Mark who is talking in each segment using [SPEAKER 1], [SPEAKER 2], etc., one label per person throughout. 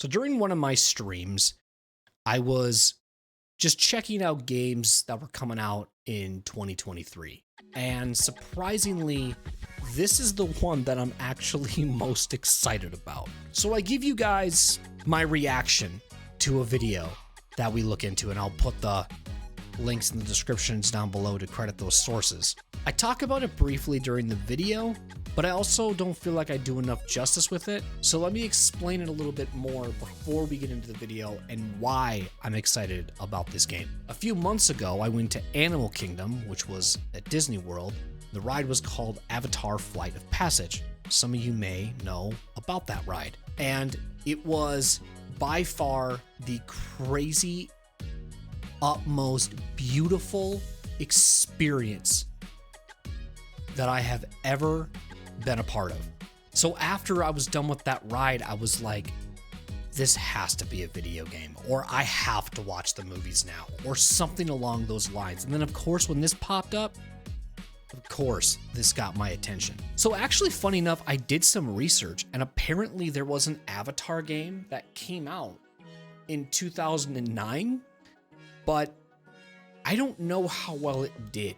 [SPEAKER 1] So during one of my streams, I was just checking out games that were coming out in 2023. And surprisingly, this is the one that I'm actually most excited about. So I give you guys my reaction to a video that we look into, and I'll put the links in the descriptions down below to credit those sources. I talk about it briefly during the video, but I also don't feel like I do enough justice with it. So let me explain it a little bit more before we get into the video and why I'm excited about this game. A few months ago, I went to Animal Kingdom, which was at Disney World. The ride was called Avatar Flight of Passage. Some of you may know about that ride. And it was by far the crazy, utmost beautiful experience that I have ever been a part of. So after I was done with that ride, I was like, this has to be a video game, or I have to watch the movies now, or something along those lines. And then of course, when this popped up, of course, this got my attention. So actually, funny enough, I did some research, and apparently there was an Avatar game that came out in 2009, but I don't know how well it did.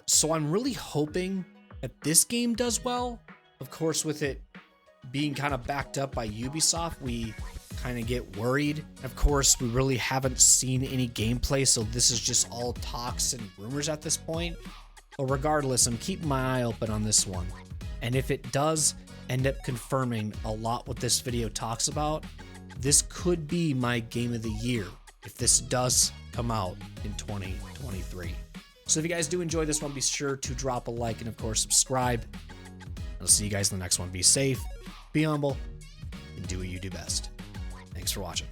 [SPEAKER 1] So I'm really hoping that this game does well. Of course, with it being kind of backed up by Ubisoft, we kind of get worried. Of course, we really haven't seen any gameplay, so this is just all talks and rumors at this point. But regardless, I'm keeping my eye open on this one. And if it does end up confirming a lot what this video talks about, this could be my game of the year if this does come out in 2023. So if you guys do enjoy this one, be sure to drop a like and of course subscribe. I'll see you guys in the next one. Be safe, be humble, and do what you do best. Thanks for watching.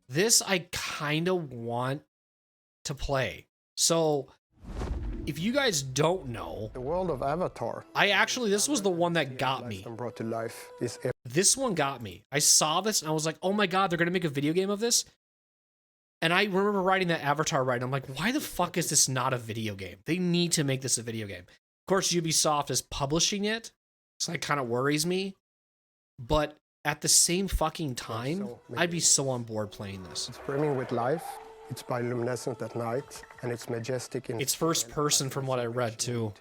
[SPEAKER 1] This I kind of want to play. So if you guys don't know,
[SPEAKER 2] the world of Avatar.
[SPEAKER 1] This was the one that got me.
[SPEAKER 2] Brought to life is
[SPEAKER 1] This one got me. I saw this and I was like, oh my God, they're going to make a video game of this. And I remember writing that Avatar ride. I'm like, why the fuck is this not a video game? They need to make this a video game. Of course, Ubisoft is publishing it, so that kind of worries me. But at the same fucking time, I'd be so on board playing this.
[SPEAKER 2] It's brimming with life. It's bioluminescent at night, and it's majestic in...
[SPEAKER 1] It's first person from what I read, too.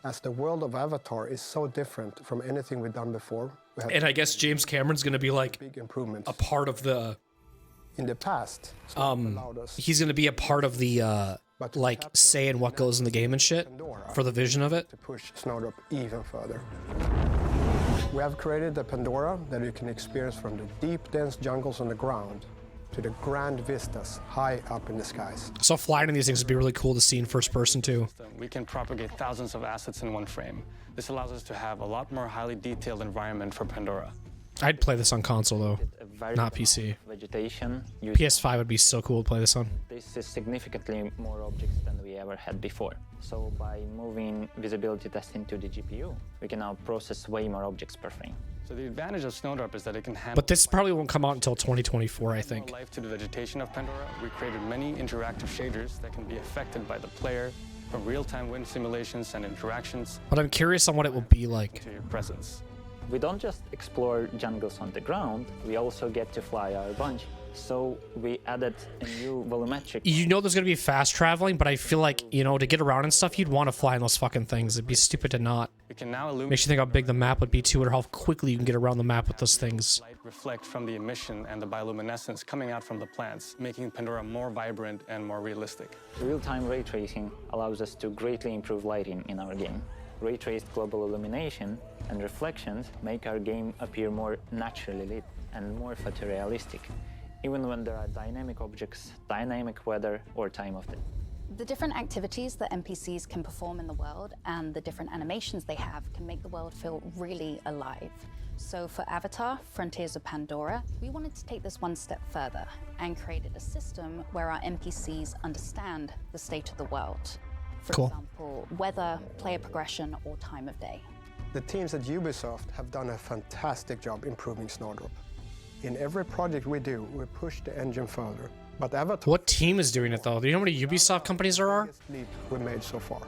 [SPEAKER 2] As the world of Avatar is so different from anything we've done before...
[SPEAKER 1] And I guess James Cameron's going to be like
[SPEAKER 2] big improvements.
[SPEAKER 1] A part of the...
[SPEAKER 2] In the past,
[SPEAKER 1] he's going to be a part of the, like, saying what goes in the game and shit for the vision of it.
[SPEAKER 2] To push Snowdrop even further. We have created a Pandora that you can experience from the deep, dense jungles on the ground to the grand vistas high up in the skies.
[SPEAKER 1] So flying in these things would be really cool to see in first person too.
[SPEAKER 3] We can propagate thousands of assets in one frame. This allows us to have a lot more highly detailed environment for Pandora.
[SPEAKER 1] I'd play this on console though, not PC.
[SPEAKER 4] Vegetation.
[SPEAKER 1] PS5 would be so cool to play this on.
[SPEAKER 4] This is significantly more objects than we ever had before. So by moving visibility testing to the GPU, we can now process way more objects per frame.
[SPEAKER 3] So the advantage of Snowdrop is that it can handle...
[SPEAKER 1] But this probably won't come out until 2024, I think.
[SPEAKER 3] Life to the vegetation of Pandora. We created many interactive shaders that can be affected by the player, from real-time wind simulations and interactions.
[SPEAKER 1] But I'm curious on what it will be like.
[SPEAKER 3] To your presence.
[SPEAKER 4] We don't just explore jungles on the ground, we also get to fly our bunch. So we added a new volumetric...
[SPEAKER 1] You know there's going to be fast traveling, but I feel like, you know, to get around and stuff, you'd want to fly in those fucking things. It'd be stupid to not.
[SPEAKER 3] We can now illuminate...
[SPEAKER 1] Makes you think how big the map would be too, or how quickly you can get around the map with those things.
[SPEAKER 3] Light reflect from the emission and the bioluminescence coming out from the plants, making Pandora more vibrant and more realistic.
[SPEAKER 4] Real-time ray tracing allows us to greatly improve lighting in our game. Ray-traced global illumination and reflections make our game appear more naturally lit and more photorealistic, even when there are dynamic objects, dynamic weather, or time of day.
[SPEAKER 5] The different activities that NPCs can perform in the world and the different animations they have can make the world feel really alive. So for Avatar, Frontiers of Pandora, we wanted to take this one step further and created a system where our NPCs understand the state of the world. For example, weather, player progression, or time of day.
[SPEAKER 2] The teams at Ubisoft have done a fantastic job improving Snowdrop. In every project we do, we push the engine further. But Avatar...
[SPEAKER 1] What team is doing it though? Do you know how many Ubisoft companies there are?
[SPEAKER 2] ...leap we made so far.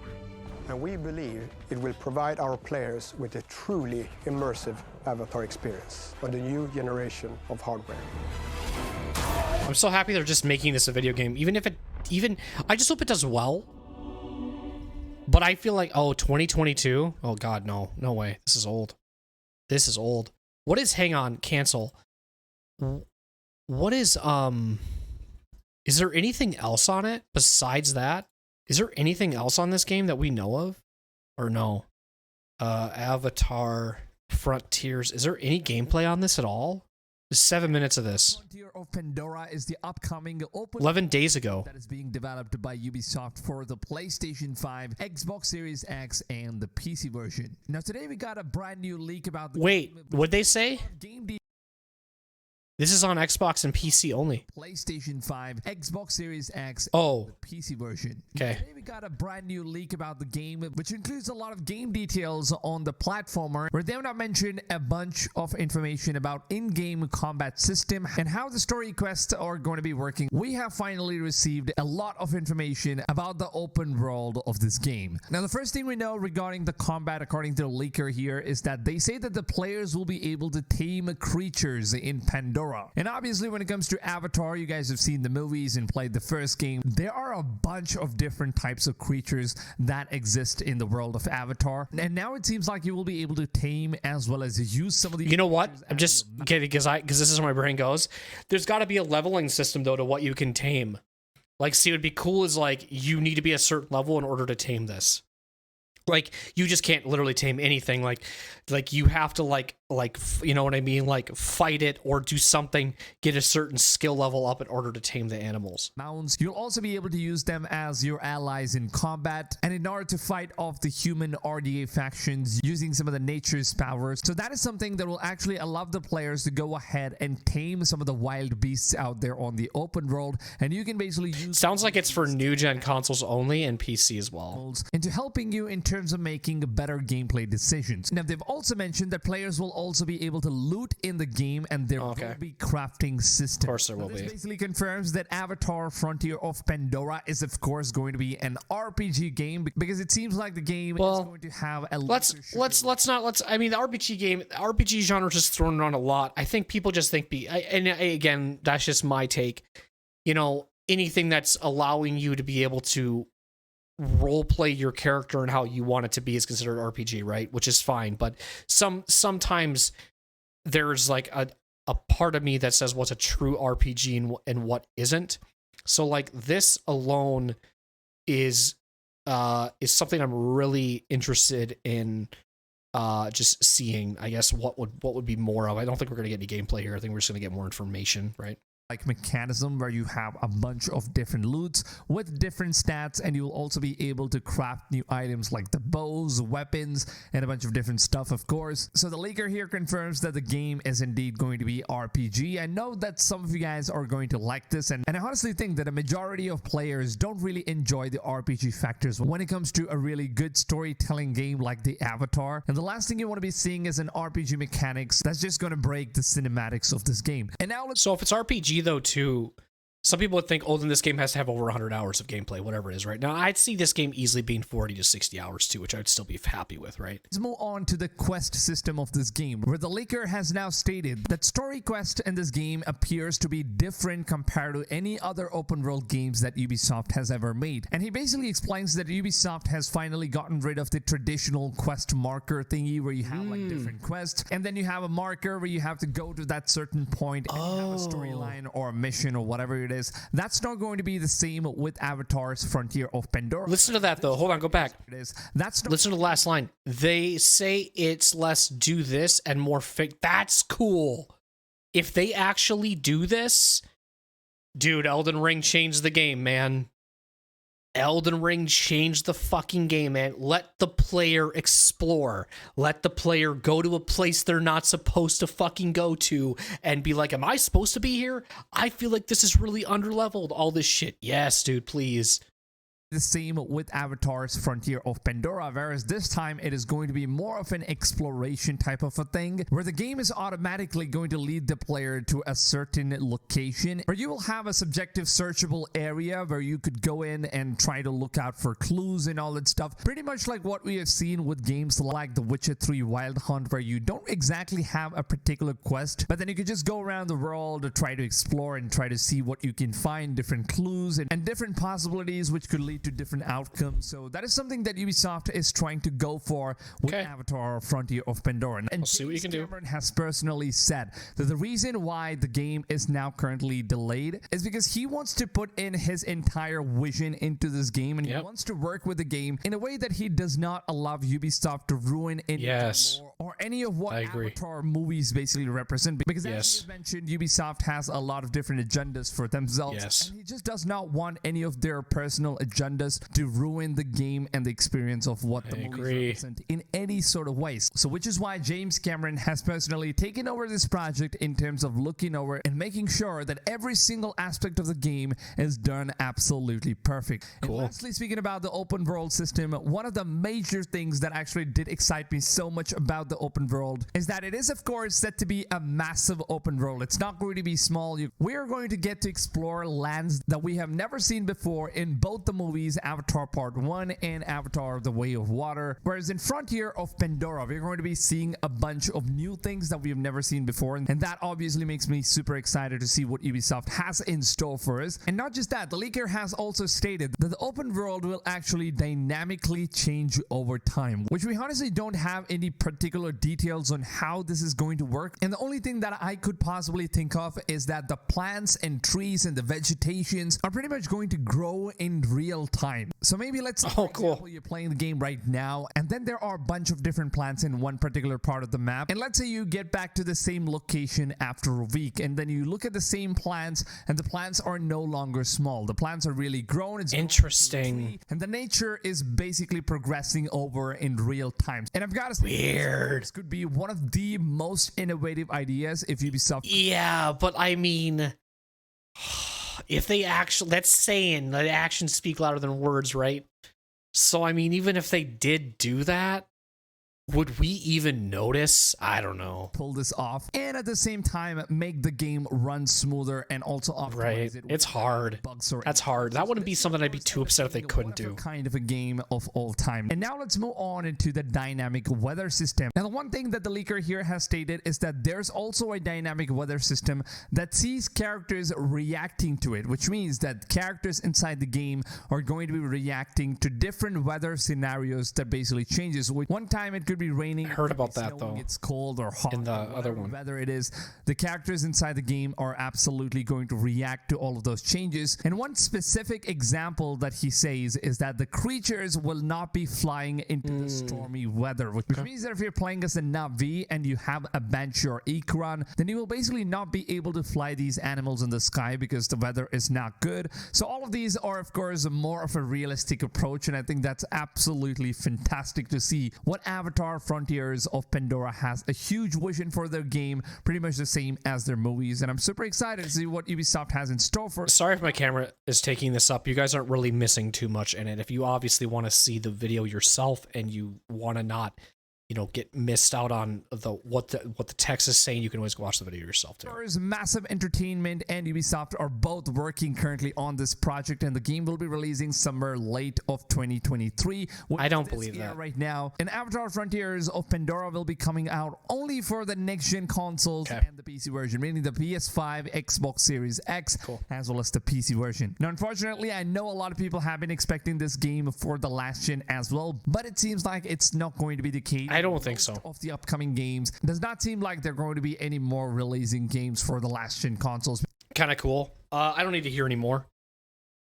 [SPEAKER 2] And we believe it will provide our players with a truly immersive Avatar experience on the new generation of hardware.
[SPEAKER 1] I'm so happy they're just making this a video game. I just hope it does well. But I feel like, oh, 2022? Oh God, no. No way. This is old. This is old. What is, hang on, cancel. What is there anything else on it besides that? Is there anything else on this game that we know of? Or no? Avatar Frontiers. Is there any gameplay on this at all? There's 7 minutes of this.
[SPEAKER 6] Frontier of Pandora is the upcoming open
[SPEAKER 1] 11 days ago.
[SPEAKER 6] that is being developed by Ubisoft for the PlayStation 5, Xbox Series X, and the PC version. Now today we got a brand new leak about the
[SPEAKER 1] Wait, what'd they say?
[SPEAKER 6] game
[SPEAKER 1] This is on Xbox and PC only.
[SPEAKER 6] PlayStation 5, Xbox Series X,
[SPEAKER 1] Oh,
[SPEAKER 6] and the PC version.
[SPEAKER 1] okay.
[SPEAKER 6] Today we got a brand new leak about the game, which includes a lot of game details on the platformer, where they have not mentioned a bunch of information about in-game combat system and how the story quests are going to be working. We have finally received a lot of information about the open world of this game. Now, the first thing we know regarding the combat, according to the leaker here, is that they say that the players will be able to tame creatures in Pandora. And obviously, when it comes to Avatar, you guys have seen the movies and played the first game. There are a bunch of different types of creatures that exist in the world of Avatar. And now it seems like you will be able to tame as well as use some of these.
[SPEAKER 1] You know what?
[SPEAKER 6] creatures
[SPEAKER 1] I'm
[SPEAKER 6] as
[SPEAKER 1] just
[SPEAKER 6] your
[SPEAKER 1] kidding because this is where my brain goes. There's got to be a leveling system though to what you can tame. Like, see, it would be cool is like you need to be a certain level in order to tame this. Like, you just can't literally tame anything. Like you have to you know what I mean? Like, fight it or do something, get a certain skill level up in order to tame the animals.
[SPEAKER 6] mounts. You'll also be able to use them as your allies in combat and in order to fight off the human RDA factions using some of the nature's powers. So that is something that will actually allow the players to go ahead and tame some of the wild beasts out there on the open world, and you can basically use
[SPEAKER 1] Sounds like it's for new gen consoles only and PC as well.
[SPEAKER 6] into helping you in terms of making better gameplay decisions. Now, they've also mentioned that players will also be able to loot in the game, and there will be crafting systems.
[SPEAKER 1] Of course there will
[SPEAKER 6] This
[SPEAKER 1] be.
[SPEAKER 6] basically confirms that Avatar Frontier of Pandora is of course going to be an RPG game, because it seems like the game is going to have a
[SPEAKER 1] Let's I mean, the RPG genre is just thrown around a lot. I think people just think and again, that's just my take. You know, anything that's allowing you to be able to role play your character and how you want it to be is considered RPG, right? Which is fine, but sometimes there's like a part of me that says what's a true RPG and what isn't. So like this alone is something I'm really interested in just seeing, I guess, what would be more of. I don't think we're going to get any gameplay here. I think we're just going to get more information, right?
[SPEAKER 6] Like mechanism where you have a bunch of different loots with different stats, and you'll also be able to craft new items like the bows, weapons, and a bunch of different stuff, of course. So the leaker here confirms that the game is indeed going to be RPG. I know that some of you guys are going to like this, and I honestly think that a majority of players don't really enjoy the RPG factors when it comes to a really good storytelling game like the Avatar. And the last thing you want to be seeing is an RPG mechanics that's just going to break the cinematics of this game. And now
[SPEAKER 1] So if it's RPG though too, some people would think, oh, then this game has to have over 100 hours of gameplay, whatever it is, right? Now, I'd see this game easily being 40 to 60 hours too, which I would still be happy with, right?
[SPEAKER 6] Let's move on to the quest system of this game, where the leaker has now stated that story quest in this game appears to be different compared to any other open world games that Ubisoft has ever made. And he basically explains that Ubisoft has finally gotten rid of the traditional quest marker thingy where you have like different quests, and then you have a marker where you have to go to that certain point and you have a storyline or a mission or whatever it is. That's not going to be the same with Avatar's Frontier of Pandora.
[SPEAKER 1] Listen to that though. Hold on, go back.
[SPEAKER 6] That's not
[SPEAKER 1] Listen to the last line. They say it's less do this and more fake. That's cool. If they actually do this, dude, Elden Ring changed the game, man. Elden Ring changed the fucking game, man. Let the player explore. Let the player go to a place they're not supposed to fucking go to and be like, am I supposed to be here? I feel like this is really underleveled, all this shit. Yes, dude, please.
[SPEAKER 6] The same with Avatar's Frontier of Pandora, whereas this time it is going to be more of an exploration type of a thing, where the game is automatically going to lead the player to a certain location, where you will have a subjective searchable area where you could go in and try to look out for clues and all that stuff. Pretty much like what we have seen with games like The Witcher 3 Wild Hunt, where you don't exactly have a particular quest, but then you could just go around the world to try to explore and try to see what you can find, different clues and different possibilities which could lead to different outcomes. So that is something that Ubisoft is trying to go for with Avatar Frontier of Pandora. And
[SPEAKER 1] we'll see what you can do.
[SPEAKER 6] Cameron has personally said that the reason why the game is now currently delayed is because he wants to put in his entire vision into this game, and he wants to work with the game in a way that he does not allow Ubisoft to ruin any or any of what Avatar movies basically represent. Because as you mentioned, Ubisoft has a lot of different agendas for themselves, and he just does not want any of their personal agendas to ruin the game and the experience of what the movies represent in any sort of ways. So which is why James Cameron has personally taken over this project in terms of looking over and making sure that every single aspect of the game is done absolutely perfect.
[SPEAKER 1] Cool.
[SPEAKER 6] And lastly, speaking about the open world system, one of the major things that actually did excite me so much about the open world is that it is of course set to be a massive open world. It's not going to be small. We are going to get to explore lands that we have never seen before in both the movies Avatar Part 1 and Avatar The Way of Water. Whereas in Frontier of Pandora, we're going to be seeing a bunch of new things that we have never seen before. And that obviously makes me super excited to see what Ubisoft has in store for us. And not just that, the leaker has also stated that the open world will actually dynamically change over time, which we honestly don't have any particular details on how this is going to work. And the only thing that I could possibly think of is that the plants and trees and the vegetations are pretty much going to grow in real time. So maybe let's say, for example, you're playing the game right now, and then there are a bunch of different plants in one particular part of the map, and let's say you get back to the same location after a week, and then you look at the same plants, and the plants are no longer small. The plants are really grown. It's interesting, and the nature is basically progressing over in real time. And I've got to say, this could be one of the most innovative ideas if Ubisoft.
[SPEAKER 1] Yeah, but I mean, if they actually, that's saying that actions speak louder than words, right? So I mean, even if they did do that, would we even notice? I don't know.
[SPEAKER 6] Pull this off and at the same time make the game run smoother and also optimize it.
[SPEAKER 1] It's hard. That's hard. That wouldn't be something I'd be too upset if they couldn't do.
[SPEAKER 6] Kind of a game of all time. And now let's move on into the dynamic weather system. Now the one thing that the leaker here has stated is that there's also a dynamic weather system that sees characters reacting to it, which means that characters inside the game are going to be reacting to different weather scenarios that basically changes. One time it could be raining.
[SPEAKER 1] I heard about that though.
[SPEAKER 6] It's cold or hot.
[SPEAKER 1] In the other one,
[SPEAKER 6] whether it is, the characters inside the game are absolutely going to react to all of those changes. And one specific example that he says is that the creatures will not be flying into the stormy weather, which means that if you're playing as a Na'vi and you have a Banshee or Ikran, then you will basically not be able to fly these animals in the sky because the weather is not good. So all of these are of course more of a realistic approach, and I think that's absolutely fantastic to see. What Avatar Frontiers of Pandora has a huge vision for their game, pretty much the same as their movies, and I'm super excited to see what Ubisoft has in store for.
[SPEAKER 1] Sorry if my camera is taking this up. You guys aren't really missing too much in it. If you obviously want to see the video yourself and you want to not, you know, get missed out on what the text is saying, you can always go watch the video yourself too.
[SPEAKER 6] There's Massive Entertainment and Ubisoft are both working currently on this project, and the game will be releasing summer late of 2023.
[SPEAKER 1] I don't believe that
[SPEAKER 6] right now. And Avatar Frontiers of Pandora will be coming out only for the next-gen consoles and the PC version, meaning the PS5, Xbox Series X, as well as the PC version. Now, unfortunately, I know a lot of people have been expecting this game for the last gen as well, but it seems like it's not going to be the case.
[SPEAKER 1] I don't think so.
[SPEAKER 6] Of the upcoming games, it does not seem like there are going to be any more releasing games for the last gen consoles.
[SPEAKER 1] Kind of cool. I don't need to hear anymore.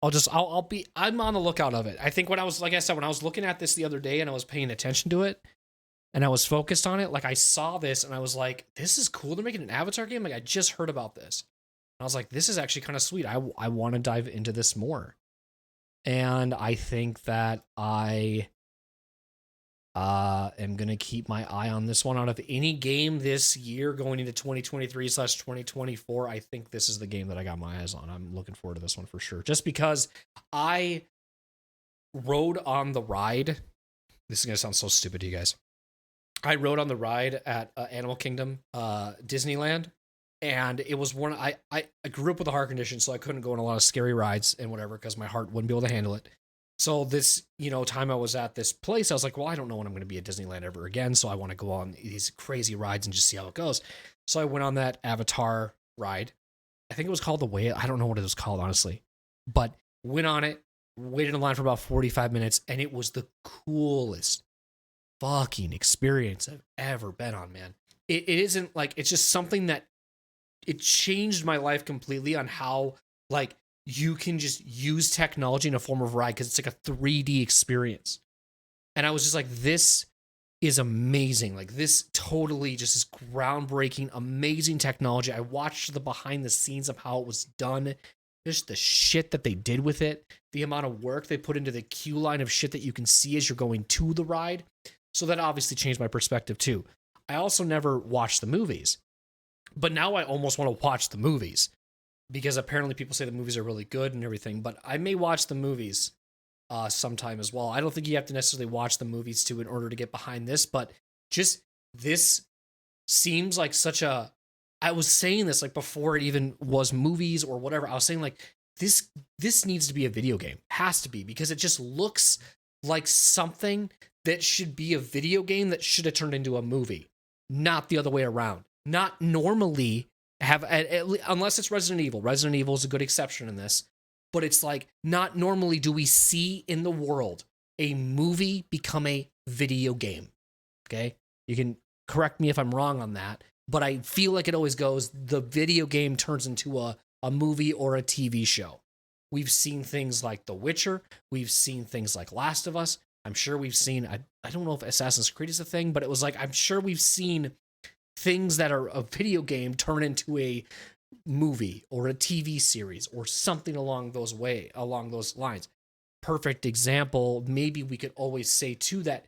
[SPEAKER 1] I'm on the lookout of it. I think when I was, like I said, when I was looking at this the other day and I was paying attention to it and I was focused on it, like I saw this and I was like, this is cool. They're making an Avatar game. Like I just heard about this. And I was like, this is actually kind of sweet. I want to dive into this more. And I think that I am going to keep my eye on this one. Out of any game this year going into 2023/2024, I think this is the game that I got my eyes on. I'm looking forward to this one for sure. Just because I rode on the ride. This is gonna sound so stupid to you guys. I rode on the ride at Animal Kingdom, Disneyland, and it was one I grew up with a heart condition, so I couldn't go on a lot of scary rides and whatever because my heart wouldn't be able to handle it. So this, time I was at this place, I was like, well, I don't know when I'm going to be at Disneyland ever again, so I want to go on these crazy rides and just see how it goes. So I went on that Avatar ride. I think it was called the Whale. I don't know what it was called, honestly, but went on it, waited in line for about 45 minutes, and it was the coolest fucking experience I've ever been on, man. It isn't like, it's just something that it changed my life completely on how, like, you can just use technology in a form of ride because it's like a 3D experience. And I was just like, this is amazing. Like, this totally just is groundbreaking, amazing technology. I watched the behind the scenes of how it was done, just the shit that they did with it, the amount of work they put into the queue line of shit that you can see as you're going to the ride. So that obviously changed my perspective too. I also never watched the movies, but now I almost want to watch the movies because apparently people say the movies are really good and everything, but I may watch the movies sometime as well. I don't think you have to necessarily watch the movies too in order to get behind this, but just this seems like such a, I was saying this like before it even was movies or whatever. I was saying like this needs to be a video game. Has to be, because it just looks like something that should be a video game that should have turned into a movie, not the other way around. Not normally have, unless it's Resident Evil. Resident Evil is a good exception in this, but it's like not normally do we see in the world a movie become a video game. Okay, you can correct me if I'm wrong on that, but I feel like it always goes, the video game turns into a movie or a TV show. We've seen things like The Witcher. We've seen things like Last of Us. I'm sure we've seen, I don't know if Assassin's Creed is a thing, but it was like, I'm sure we've seen things that are a video game turn into a movie or a TV series or something along those lines. Perfect example, maybe we could always say too that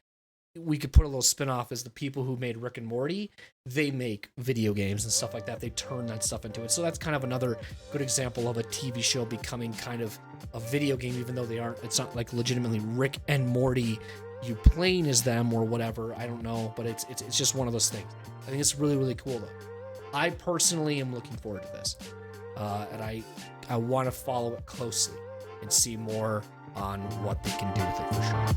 [SPEAKER 1] we could put a little spin-off as the people who made Rick and Morty, they make video games and stuff like that. They turn that stuff into it. So that's kind of another good example of a TV show becoming kind of a video game, even though it's not like legitimately Rick and Morty, you playing as them or whatever. I don't know, but it's just one of those things. I think it's really, really cool though. I personally am looking forward to this. And I want to follow it closely and see more on what they can do with it for sure.